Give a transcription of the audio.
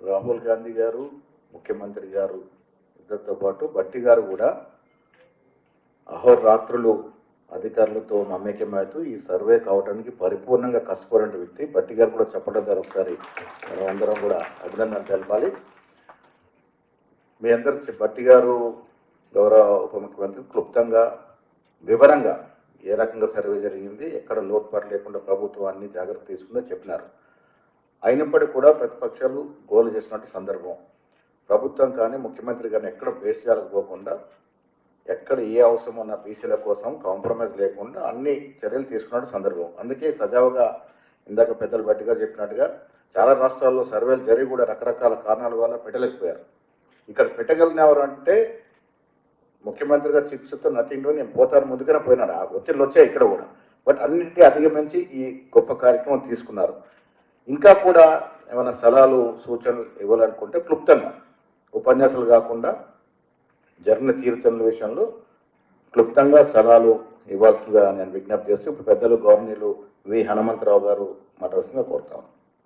రాహుల్ గాంధీ గారు, ముఖ్యమంత్రి గారు ఇద్దరితో పాటు బట్టి గారు కూడా అహోరాత్రులు అధికారులతో మమేకమవుతూ ఈ సర్వే కావడానికి పరిపూర్ణంగా కష్టపడిన వ్యక్తి. బట్టి గారు కూడా చెప్పడం ద్వారా ఒకసారి మనం అందరం కూడా అభినందనలు తెలపాలి. మీ అందరికి బట్టి గారు గౌరవ ఉప ముఖ్యమంత్రి క్లుప్తంగా వివరంగా ఏ రకంగా సర్వే జరిగింది, ఎక్కడ లోటుపాటు లేకుండా ప్రభుత్వం అన్ని జాగ్రత్త తీసుకుందో చెప్పినారు. అయినప్పటికీ కూడా ప్రతిపక్షాలు గోలు చేసినట్టు సందర్భం. ప్రభుత్వం కానీ ముఖ్యమంత్రి కానీ ఎక్కడ బేస్ చేయకపోకుండా ఎక్కడ ఏ అవసరం ఉన్న బీసీల కోసం కాంప్రమైజ్ లేకుండా అన్ని చర్యలు తీసుకున్న సందర్భం. అందుకే సజావుగా ఇందాక పెద్దలు బట్టిగా చెప్పినట్టుగా చాలా రాష్ట్రాల్లో సర్వేలు జరిగి కూడా రకరకాల కారణాల వల్ల పెట్టలేకపోయారు. ఇక్కడ పెట్టగలిగినవారు అంటే ముఖ్యమంత్రిగా చిప్స్తో నథింగ్ నేను పోతాను ముందుగానే పోయినాడు. ఆ ఒత్తిళ్ళు వచ్చాయి ఇక్కడ కూడా. బట్ అన్నింటికీ అధిగమించి ఈ గొప్ప కార్యక్రమం తీసుకున్నారు. ఇంకా కూడా ఏమైనా సలహాలు సూచనలు ఇవ్వాలనుకుంటే క్లుప్తంగా ఉపన్యాసాలు కాకుండా జరిగిన తీరుతెన్నుల విషయంలో క్లుప్తంగా సలహాలు ఇవ్వాల్సిందిగా నేను విజ్ఞప్తి చేస్తూ ఇప్పుడు పెద్దలు గవర్నర్లు వి హనుమంతరావు గారు మాట్లాడాల్సిందిగా కోరుతాను.